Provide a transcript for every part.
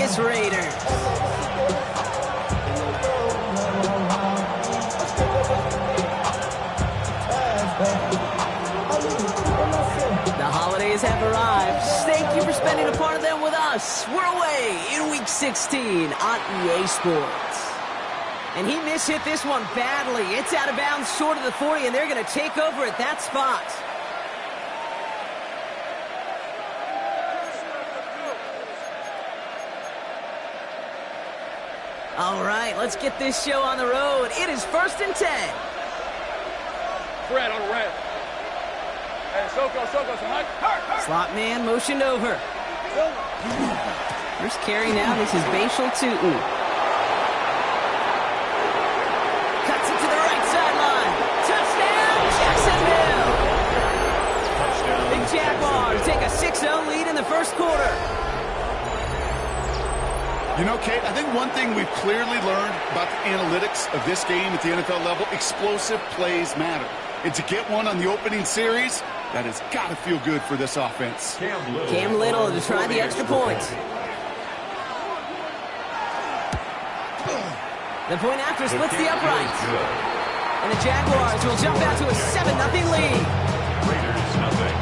Vegas Raiders. The holidays have arrived. Thank you for spending a part of them with us. We're away in Week 16 on EA Sports. And he mishit this one badly. It's out of bounds short of the 40, and they're going to take over at that spot. All right, let's get this show on the road. It is 1st and 10. Red on red. Hey, Soko, Slot man motioned over. First carry now. This is Bashal Tutin. Cuts it to the right sideline. Touchdown, Jacksonville. The Jaguars take a 6-0 lead in the first quarter. You know, Kate, I think one thing we've clearly learned about the analytics of this game at the NFL level, explosive plays matter. And to get one on the opening series, that has got to feel good for this offense. Cam Little to try the extra point. The point after splits the uprights. And the Jaguars will jump out to a 7-0 lead. Raiders nothing.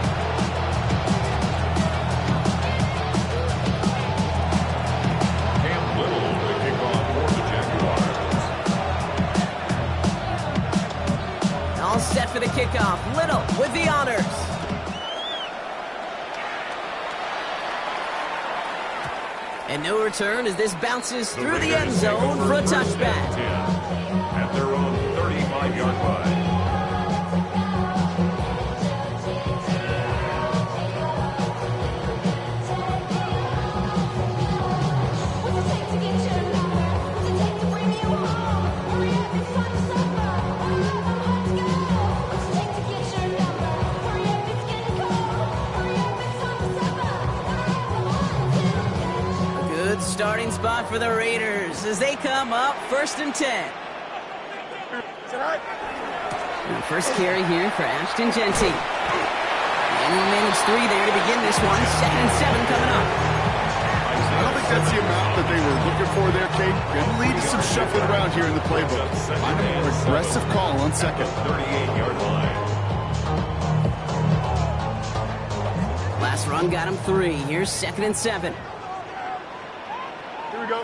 Cam Little to kick off for the Jaguars. All set for the kickoff. Little with the honors. And no return as this bounces through the end zone for a touchback. At their own 35-yard line. Starting spot for the Raiders as they come up 1st and 10. And first carry here for Ashton Jeanty. And we'll manage 3 there to begin this one. 2nd and 7 coming up. I don't think that's the amount that they were looking for there, Kate. Going to lead to some shuffling around here in the playbook. Find a more aggressive call on 2nd. 38-yard line. Last run got him 3. Here's 2nd and 7. Here we go.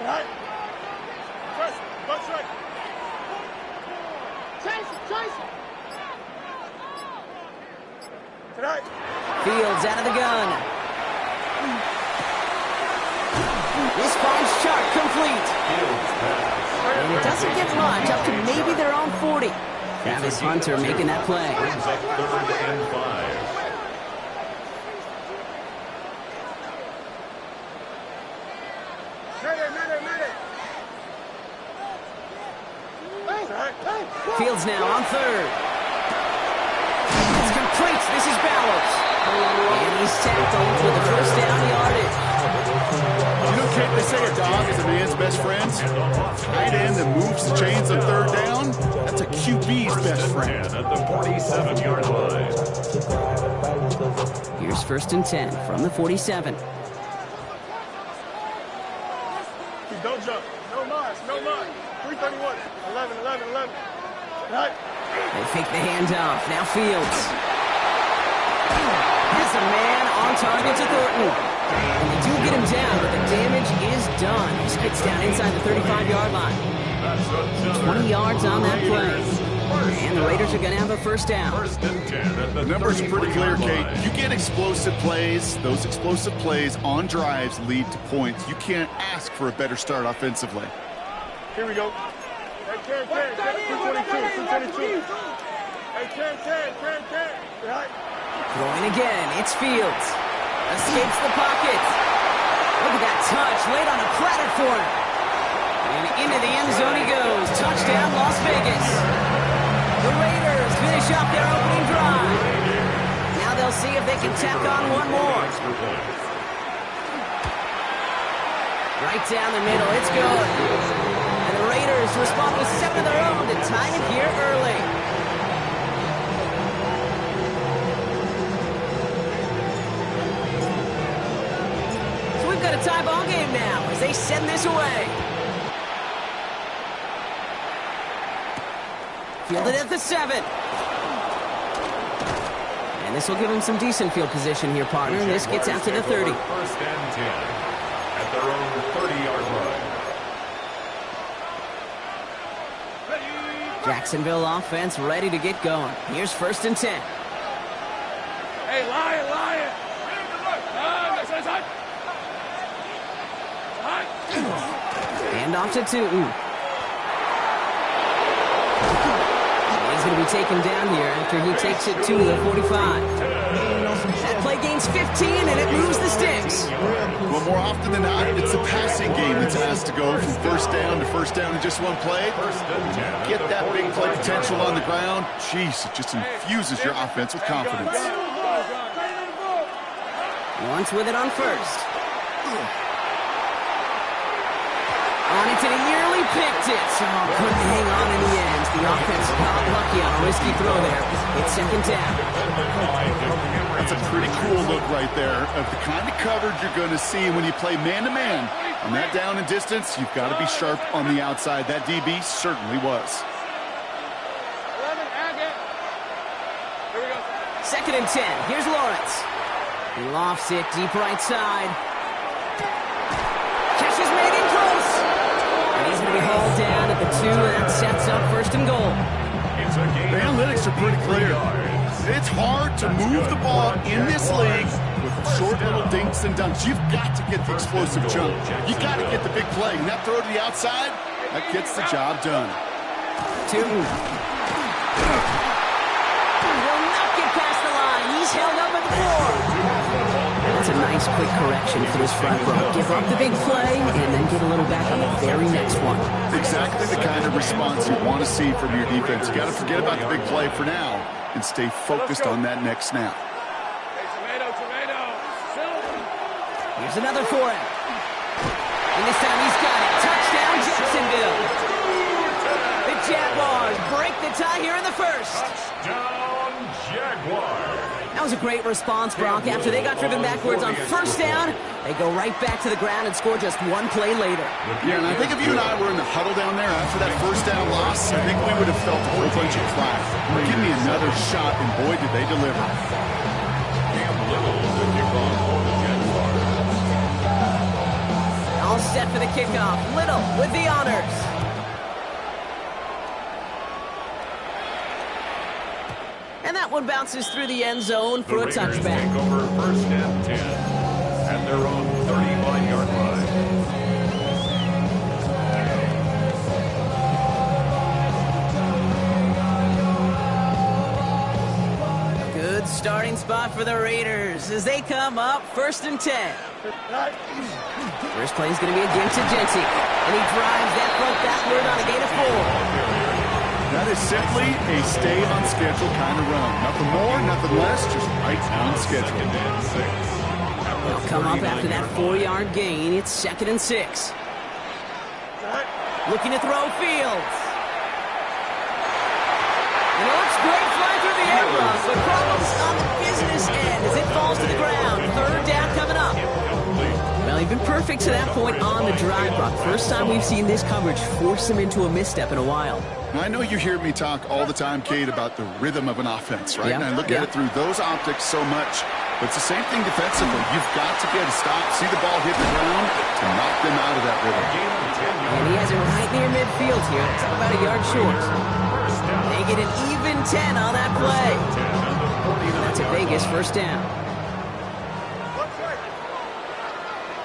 Right. Press. Butt right. Chase it. Tonight. Fields out of the gun. This finds Chark complete. And it doesn't get much, up to maybe their own 40. Travis Hunter making that play. Brings up 3rd and 5. Fields now on 3rd. It's complete. This is Bowers. And he's tackled with the first down yardage. You know, Kate, they say a dog is a man's best friend. Tight end that moves the chains on 3rd down, that's a QB's best friend. At the 47-yard line. Here's 1st and 10 from the 47. Don't jump. No marks. 331. 11. Right. They fake the handoff. Now Fields. Has a man on target to Thornton. And they do get him down, but the damage is done. He skids down inside the 35-yard line. 20 yards on that play. And the Raiders are going to have a first down. 1st and 10. The numbers are pretty clear, Kate. You get explosive plays. Those explosive plays on drives lead to points. You can't ask for a better start offensively. Here we go. Hey, 222. Hey, 10. Right. Throwing again. It's Fields. Escapes the pocket. Look at that touch. Laid on a platter for him. And into the end zone he goes. Touchdown, Las Vegas. The Raiders finish up their opening drive. Now they'll see if they can tack on one more. Right down the middle. It's good. And the Raiders respond with 7 of their own to tie it here early. bit of tie ball game now as they send this away. Fielded at the 7. And this will give them some decent field position here, partner. This gets out to the 30. First and 10 at their own 30-yard line. Jacksonville offense ready to get going. Here's first and 10. Hey, Lion, Lion. Hand off to Tootin. He's going to be taken down here after he takes it to the 45. That play gains 15, and it moves the sticks. Well, more often than not, it's the passing game that's asked to go from first down in just one play. Get that big play potential on the ground. Jeez, it just infuses your offense with confidence. Lawrence with it on first. On it to the yearly, picked it. Oh, couldn't hang on in the end. The offense got lucky on a risky throw there. It's second down. That's a pretty cool look right there of the kind of coverage you're going to see when you play man-to-man. On that down and distance, you've got to be sharp on the outside. That DB certainly was. 11, Agate. Here we go. Second and 10. Here's Lawrence. He lofts it deep right side. Catch is made in close. And he's going to be hauled down at the 2, and that sets up first and goal. The analytics are pretty clear. It's hard to move the ball in this league with short little dinks and dunks. You've got to get the explosive jump. You've got to get the big play. And that throw to the outside, that gets the job done. Tootin will not get past the line. He's held up at the 4. That's a nice quick correction for this front row. Give up the big play and then get a little back on the very next one. Exactly the kind of response you want to see from your defense. You got to forget about the big play for now and stay focused on that next snap. Hey, tomato. Here's another for him. And this time he's got it. Touchdown, Jacksonville. The Jaguars break the tie here in the first. Touchdown, Jaguars. That was a great response, Brock. After they got driven backwards on first down, they go right back to the ground and score just one play later. Yeah, and I think if you and I were in the huddle down there after that first down loss, I think we would have felt a whole bunch of pride. Give me another shot, and boy, did they deliver. Cam Little to kick off for the Jaguars. All set for the kickoff. Little with the honors. And that one bounces through the end zone for a touchback. Take over first and 10 at their own 35-yard line. Good starting spot for the Raiders as they come up first and 10. First play is going to be against Genty, and he drives that front backward on a gain of 4. That is simply a stay-on-schedule kind of run. Nothing more, nothing less, just right on schedule. They'll come up after that 4-yard gain. It's second and 6. Looking to throw Fields. And it looks great flying through the air, Ross, but problems on the business end as it falls to the ground. Third down coming up. Well, he's been perfect to that point on the drive, Brock. First time we've seen this coverage force him into a misstep in a while. I know you hear me talk all the time, Kate, about the rhythm of an offense, right? Yeah, And I look at it through those optics so much. But it's the same thing defensively. You've got to get a stop, see the ball hit the ground to knock them out of that rhythm. And he has it right near midfield here. It's about a yard short. They get an even 10 on that play. That's a Vegas first down.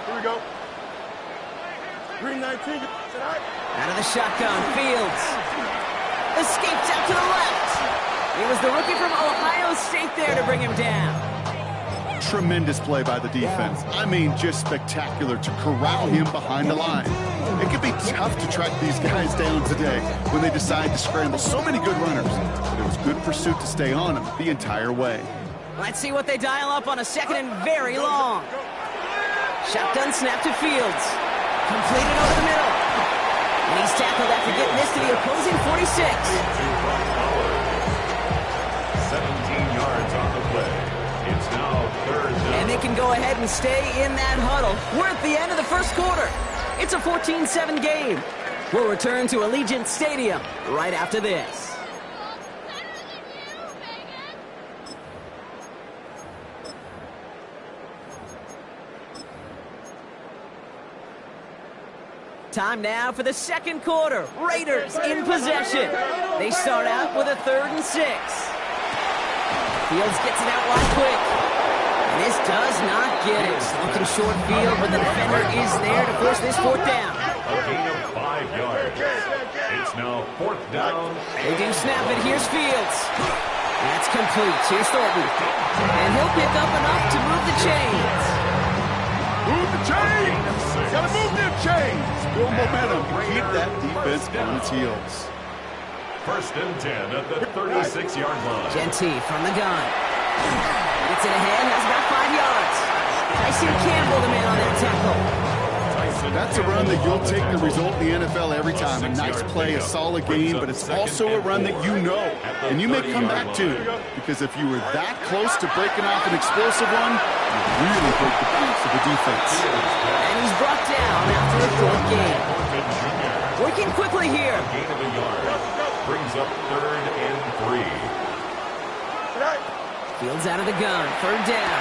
Here we go. Green 19. Out of the shotgun, Fields. Escapes out to the left. It was the rookie from Ohio State there to bring him down. Tremendous play by the defense. I mean, just spectacular to corral him behind the line. It can be tough to track these guys down today when they decide to scramble. So many good runners. But it was good pursuit to stay on them the entire way. Let's see what they dial up on a second and very long. Shotgun snap to Fields. Completed over the middle. And he's tackled after getting this to the opposing 46. 17 yards on the play. It's now third down. And they can go ahead and stay in that huddle. We're at the end of the first quarter. It's a 14-7 game. We'll return to Allegiant Stadium right after this. Time now for the second quarter. Raiders in possession. They start out with a 3rd and 6. Fields gets it out wide quick. And this does not get it. Looking short field, but the defender is there to force this 4th down. A gain of 5 yards. It's now 4th down. They do snap it. Here's Fields. That's complete. Here's Thornton. And he'll pick up enough to move the chains. Move the chains! Gotta move them chains! Build momentum. Keep that defense on its heels. 1st and 10 at the 36-yard line. Genty from the gun. Gets it ahead, has about 5 yards. Tyson Campbell, the man on that tackle. That's a run that you'll take the result in the NFL every time. A nice play, a solid game, but it's also a run that you know, and you may come back to. Because if you were that close to breaking off an explosive one, you really break the backs of the defense. And he's brought down after a short game. Working quickly here. Gain of a yard. Brings up 3rd and 3. Fields out of the gun. 3rd down.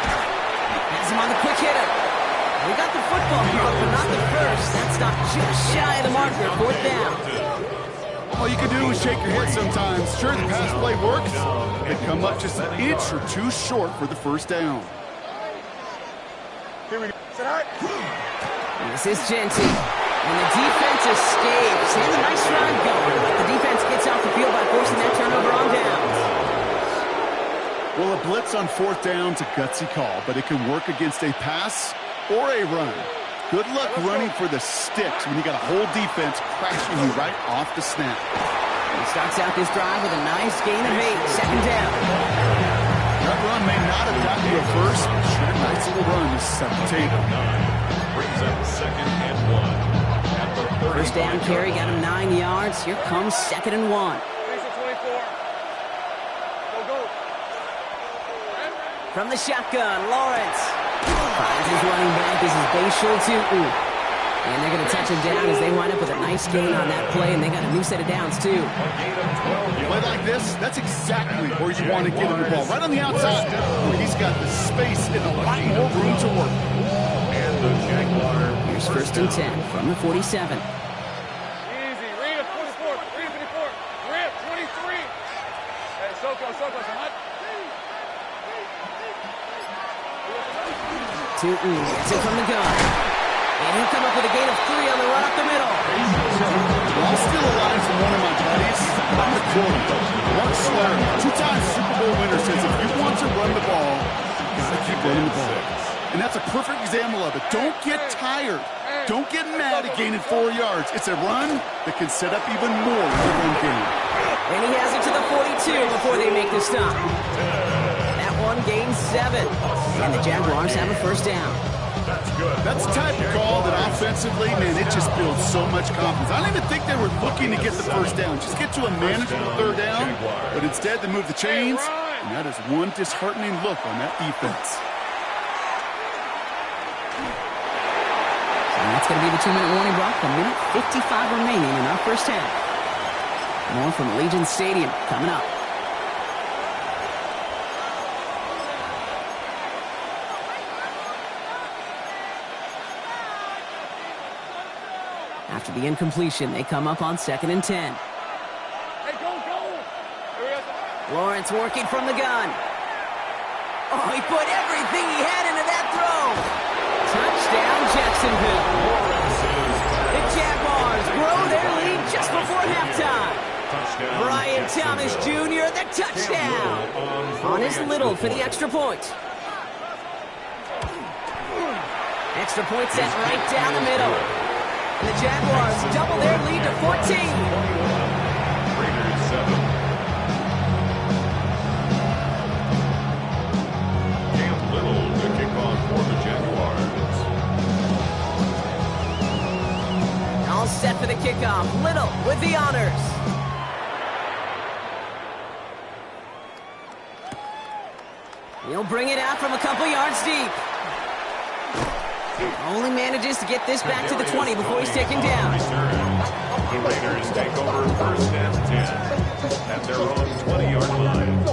Has him on the quick hitter. We got the football mark, but not the first. That's not just shy of the marker. 4th down. All you can do is shake your head sometimes. Sure, the pass play works. They come up just an inch or 2 short for the 1st down. Here we go. This is Genty. And the defense escapes. And a nice run going. But the defense gets off the field by forcing that turnover on downs. Well, a blitz on 4th down's a gutsy call, but it can work against a pass or a run. Good luck running for the sticks when you got a whole defense crashing you right off the snap. He starts out this drive with a nice gain of 8. 2nd down. That run may not have gotten you a first, but sure, nice little run to set the table. Brings up 2nd and 1. At the 1st down carry got him 9 yards. Here comes 2nd and 1. From the shotgun, Lawrence finds his running back. This is Bayshul Tutu. And they're going to touch him down as they wind up with a nice gain on that play, and they got a new set of downs, too. Play like this, that's exactly where you want to get him the ball. Right on the outside, where he's got the space and a lot more room to work. And the Jaguar. Here's 1st and 10 from the 47. Easy. Read at 44. Read at 54. Read at 23. Hey, Soko, Samad. Tutu gets it from the gun. And he'll come up with a gain of 3 on the run up the middle. I'll steal a line from one of my buddies. I'm the quarterback. Mark Schlereth, 2-time Super Bowl winner, says if you want to run the ball, you got to keep running the ball. And that's a perfect example of it. Don't get tired. Don't get mad at gaining 4 yards. It's a run that can set up even more in the run game. And he has it to the 42 before they make the stop. That one gains 7. And the Jaguars have a 1st down. That's the type of call that offensively, man, it just builds so much confidence. I don't even think they were looking to get the 1st down. Just get to a manageable 3rd down. But instead, they move the chains. And that is one disheartening look on that defense. And that's going to be the 2-minute warning block. A minute 55 remaining in our 1st half. More from Allegiant Stadium coming up. After the incompletion, they come up on 2nd and 10. Hey, go. Lawrence working from the gun. Oh, he put everything he had into that throw. Touchdown, Jacksonville. The Jaguars grow their lead just before halftime. Brian Thomas Jr., the touchdown. On his Little for the extra point. Extra point set right down the middle. And the Jaguars double their lead to 14. Raiders 7. Cam Little to kick off for the Jaguars. All set for the kickoff. Little with the honors. He'll bring it out from a couple yards deep. Only manages to get this back to the 20 before he's taken down. The Raiders take over first and 10 at their own 20-yard line.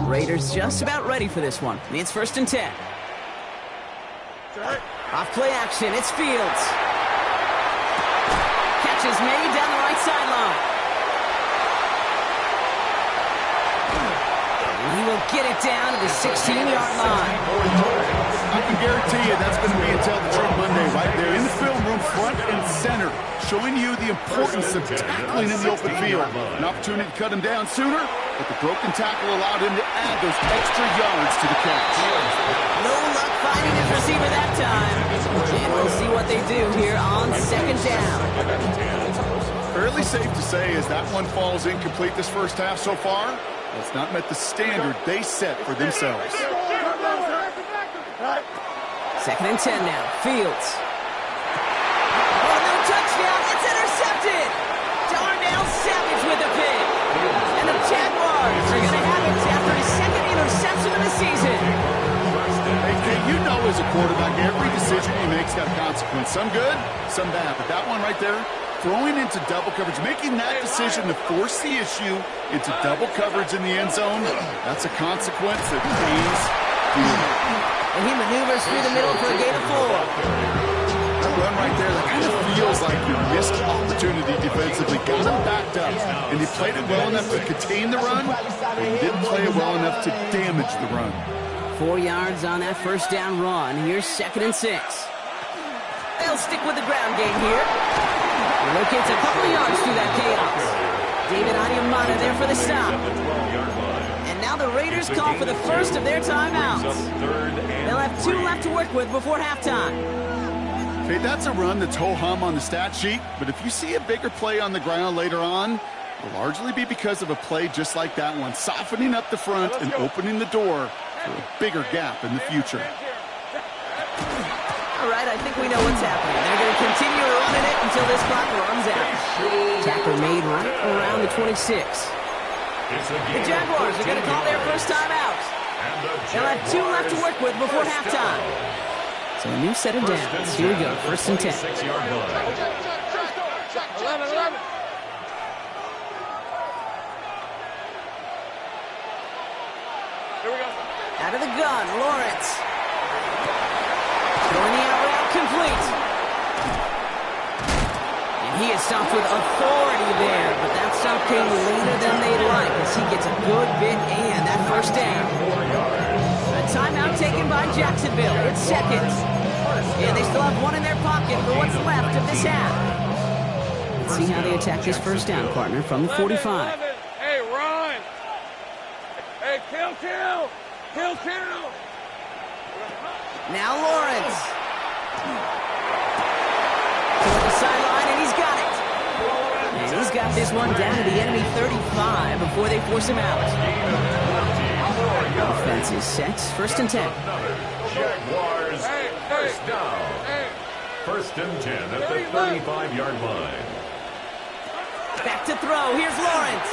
Raiders just about ready for this one. It's first and 10. Off play action, it's Fields. Catch is made down the right sideline. He will get it down to the 16-yard line. I can guarantee you that's going to be until the Truth Monday right there in the film room, front and center, showing you the importance of tackling in the open field. An opportunity to cut him down sooner, but the broken tackle allowed him to add those extra yards to the catch. No luck finding his receiver that time. And we'll see what they do here on second down. Fairly safe to say as that one falls incomplete this first half so far, it's not met the standard they set for themselves. Second and 10 now. Fields. Oh, no touchdown. It's intercepted. Darnell Savage with the pick. And the Jaguars are going to have it after his second interception of the season. Hey, Kate, you know as a quarterback, every decision he makes got a consequence. Some good, some bad. But that one right there, throwing into double coverage, making that decision to force the issue into double coverage in the end zone, that's a consequence that pains you. And he maneuvers through the middle for a gain of 4. That run right there, that kind of feels like you missed opportunity defensively. Got him backed up, and he played it well enough to contain the run, but he didn't play it well enough to damage the run. 4 yards on that first down run. Here's second and 6. They'll stick with the ground game here. He locates a couple of yards through that chaos. David Onyemata there for the stop. And now the Raiders call for the first of their timeouts. They'll have 2 left to work with before halftime. Okay, that's a run that's ho-hum on the stat sheet, but if you see a bigger play on the ground later on, it'll largely be because of a play just like that one, softening up the front and opening the door for a bigger gap in the future. All right, I think we know what's happening. They're going to continue running it until this clock runs out. Tackle made right around the 26. The Jaguars are going to call their first time out. They'll have 2 left to work with before halftime. So a new set of downs. Here we go, first and 10. 6-yard line. 11. Here we go. Out of the gun, Lawrence. Throwing the out route complete. And he is stopped with authority there, but that stop came later than they'd like as he gets a good bit and that first down. A timeout taken by Jacksonville. It's second. And they still have 1 in their pocket for what's left of this half. Let's see how they attack this first down, partner, from the 45. Hey, run. Hey, kill. Now Lawrence. Toward the sideline, and he's got it. And he's got this one down to the enemy 35 before they force him out. Defense is set. First and 10. Jaguars first down. First and 10 at the 35-yard line. Back to throw. Here's Lawrence.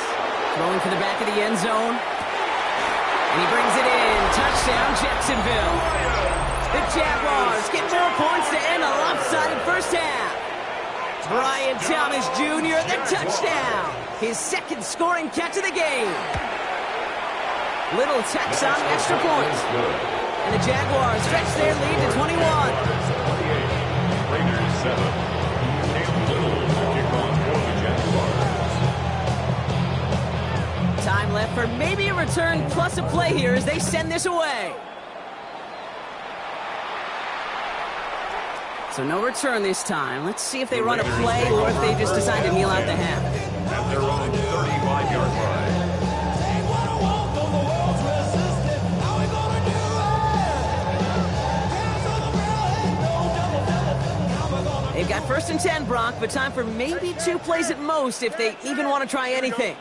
Throwing for the back of the end zone. And he brings it in. Touchdown, Jacksonville. The Jaguars get more points to end a lopsided first half. Brian Thomas Jr., the touchdown. His second scoring catch of the game. Little tacks on the extra point. And the Jaguars stretch their lead to 21. 28. Raiders 7. Cam Little to kick off for the Jaguars. Time left for maybe a return plus a play here as they send this away. So no return this time. Let's see if they run a play or if they just decide to kneel out the half. At their own 35-yard line. They've got first and 10, Brock, but time for maybe 2 plays at most if they even want to try anything.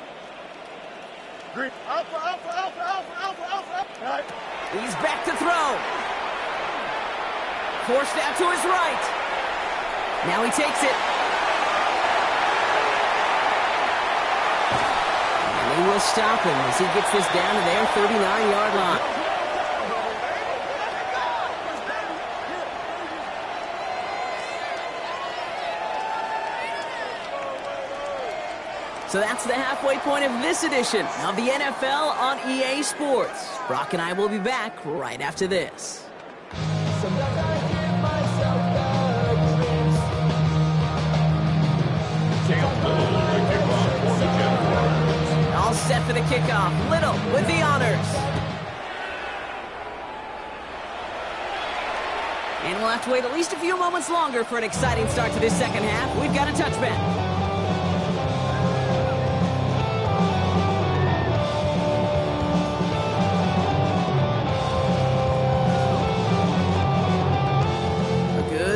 He's back to throw. Forced out to his right. Now he takes it. And they will stop him as he gets this down to their 39-yard line. So that's the halfway point of this edition of the NFL on EA Sports. Brock and I will be back right after this. All set for the kickoff. Little with the honors. And we'll have to wait at least a few moments longer for an exciting start to this second half. We've got a touchback.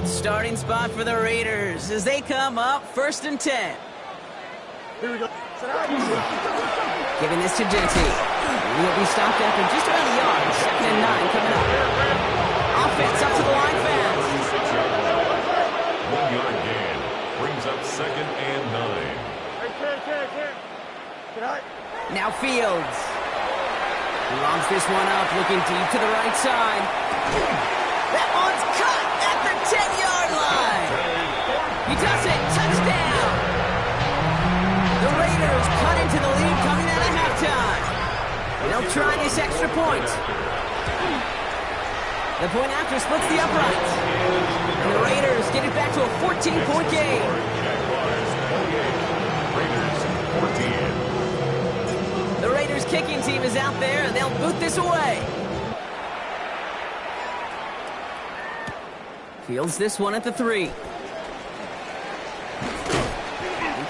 Starting spot for the Raiders as they come up 1st and 10. Here we go. Giving this to Genty. He'll be stopped after just about a yard. 2nd and 9 coming up. Offense up to the line fast. 1 yard gain. Brings up 2nd and 9. Now Fields. He launches this one up, looking deep to the right side. That one's cut at the 10-yard line. He does it. Touchdown. The Raiders cut into the lead coming out of halftime. They'll try this extra point. The point after splits the uprights. And the Raiders get it back to a 14-point game. Raiders 14. The Raiders kicking team is out there, and they'll boot this away. Fields this one at the 3.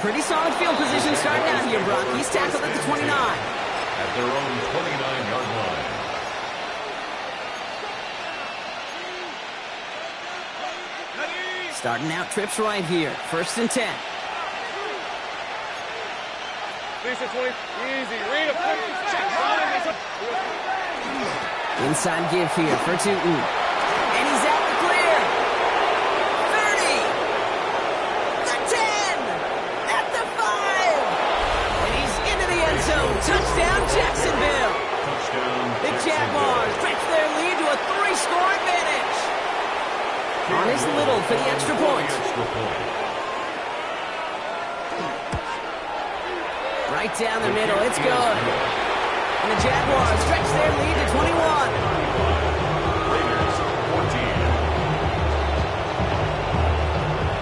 Pretty solid field position starting out here, Brock. He's tackled at the 29. At their own 29-yard line. Starting out trips right here. 1st and 10. Lisa 20. Easy. Read a Inside give here for Tootin. And he's out the clear. 30. The 10. At the 5. And he's into the end zone. Touchdown, Jacksonville. Touchdown. The Jaguars stretch their lead to a 3-score advantage. On his Little for the extra point. Right down the middle. It's good. And the Jaguars stretch their lead to 21. Raiders 14.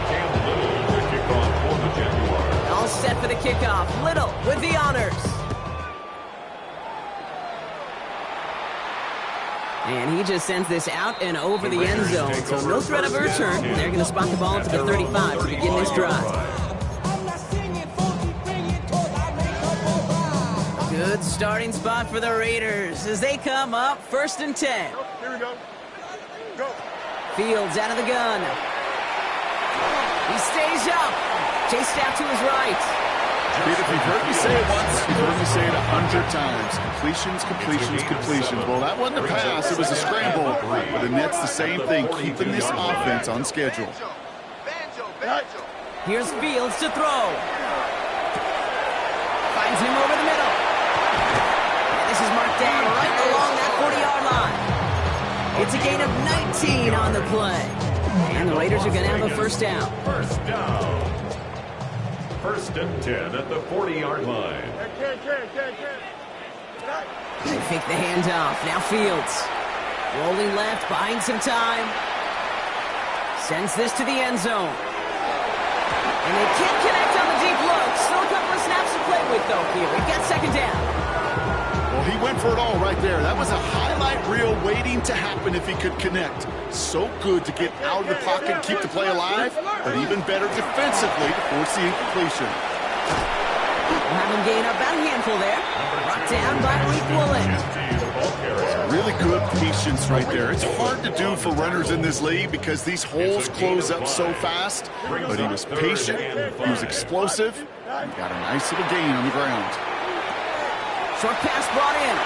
Cam Little to kick off for the Jaguars. All set for the kickoff. Little with the honors. And he just sends this out and over the end zone. So no threat of a return. They're going to spot the ball to the 35 to begin this drive. Good starting spot for the Raiders as they come up 1st and 10. Here we go. Go. Fields out of the gun. He stays up. Chased out to his right. Pete, if you've heard me say it once, you've heard me say it 100 times. Completions, completions, completions. Well, that wasn't a pass. It was a scramble. But the Nets, the same thing, keeping this offense on schedule. Here's Fields to throw. Finds him over the middle. And this is marked down right along that 40-yard line. It's a gain of 19 on the play. And the Raiders are going to have a first down. First down. 1st and 10 at the 40-yard line. They fake the handoff. Now Fields. Rolling left, buying some time. Sends this to the end zone. And they can't connect on the deep look. Still a couple of snaps to play with, though, here. We've got 2nd down. Well, he went for it all right there. That was a highlight reel waiting to happen if he could connect. So good to get out of the pocket and keep the play alive, but even better defensively to force the incompletion. We'll have him gain about a handful there. Brought down by Malik Woolen. Really good patience right there. It's hard to do for runners in this league because these holes close up so fast, but he was patient, he was explosive, and got a nice little gain on the ground. Short pass brought in.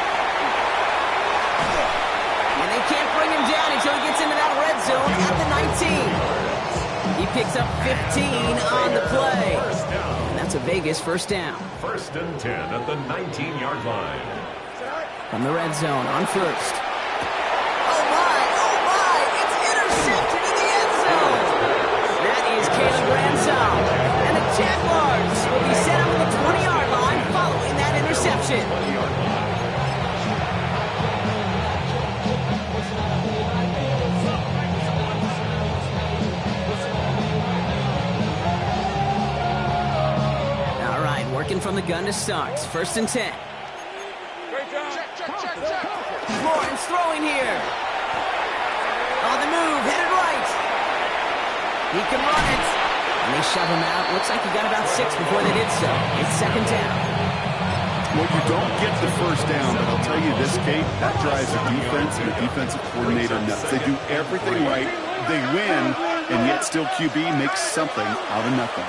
And they can't bring him down until he gets into that red zone at the 19. He picks up 15 on the play. And that's a Vegas first down. 1st and 10 at the 19-yard line. From the red zone on 1st. Oh my, it's intercepted in the end zone. That is Caleb Bransall. And the Jaguars will be set up at the 20-yard from the gun to start. It's 1st and 10. Great job. Check. Lawrence throwing here. On the move, headed right. He can run it. And they shove him out. Looks like he got about 6 before they did so. It's 2nd down. Well, you don't get the 1st down, but I'll tell you this, Kate, that drives the defense and the defensive coordinator nuts. They do everything right. They win, and yet still QB makes something out of nothing.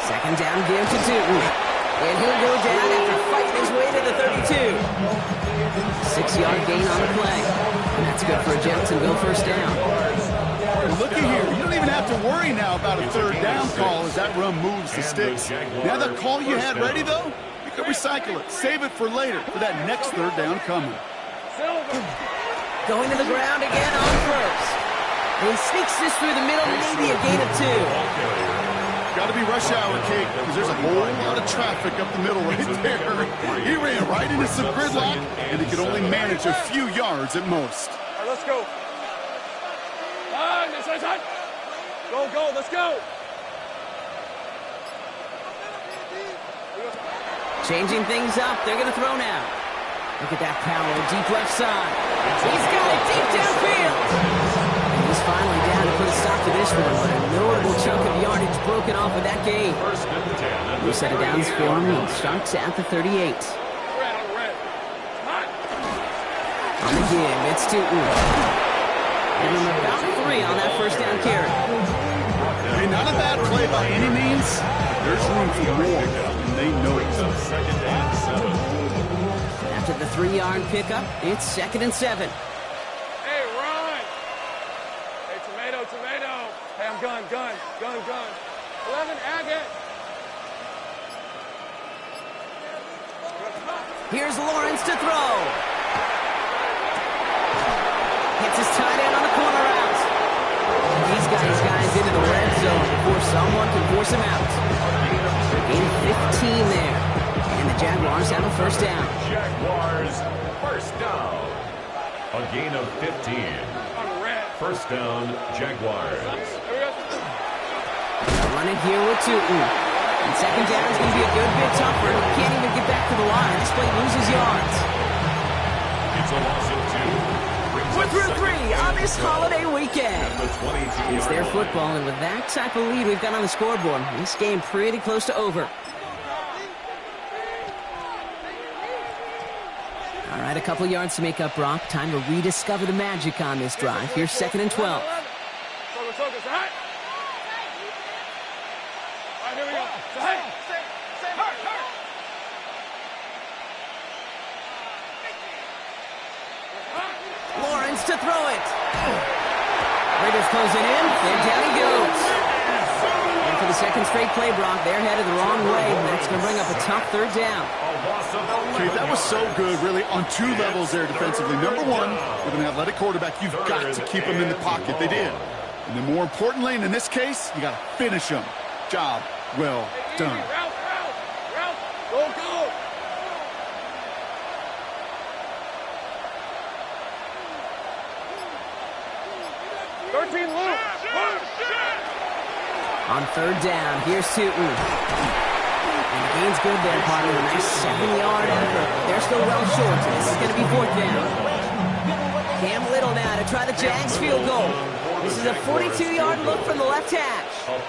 2nd down give to Tootin. And he'll go down after fighting his way to the 32. 6-yard gain on the play. And that's good for a Jacksonville 1st down. Well, looky here. You don't even have to worry now about a 3rd down call as that run moves the sticks. Now that call you had ready, though, you can recycle it. Save it for later for that next 3rd down coming. Going to the ground again on 1st. And he sneaks this through the middle, maybe a gain of 2. Got to be rush hour, Kate, because there's a whole lot of traffic up the middle right there. He ran right into some gridlock, and he could only manage a few yards at most. All right, let's go. Go, let's go. Changing things up. They're going to throw now. Look at that power. Deep left side. He's got it deep downfield. And he's finally down to put a stop to this one. But a notable chunk of yardage broken off with that gain. We set it down for him. He starts at the 38. On the give, it's Tootin. Give him about 3 on that 1st down carry. Hey, not a bad play by any means. There's room for more, and they know it. After the 3-yard pickup, it's 2nd and 7. Hey, run. Hey, tomato. Hey, I'm gun. 11, Agate. Here's Lawrence to throw. Gets his tight end on the corner out. He's got his guys into the red zone before someone can force him out. Gain 15 there. And the Jaguars have a 1st down. Jaguars, 1st down. A gain of 15. 1st down, Jaguars. Running here with Tootin. And 2nd down is going to be a good bit tougher. He can't even get back to the line. This play loses yards. It's a loss of 2. We're through 3 on this holiday weekend. It's their football, and with that type of lead we've got on the scoreboard, this game pretty close to over. All right, a couple yards to make up, Brock. Time to rediscover the magic on this drive. Here's 2nd and 12. Focus. All right, here we go. Lawrence to throw it. Raiders closing in, and down he goes. And for the 2nd straight play, Brock, they're headed the wrong way, and that's going to bring up a tough 3rd down. Okay, that was so good, really, on 2 levels there defensively. Number 1, with an athletic quarterback, you've got to keep him in the pocket. They did. And then more importantly, and in this case, you got to finish him. Job well done. Route. Go. 13 loop. On 3rd down, here's Tootin. And the gain's good there, partner. A nice 7-yard effort. They're still well short, so this is going to be 4th down. Cam Little now to try the Jags field goal. This is a 42-yard look from the left hash.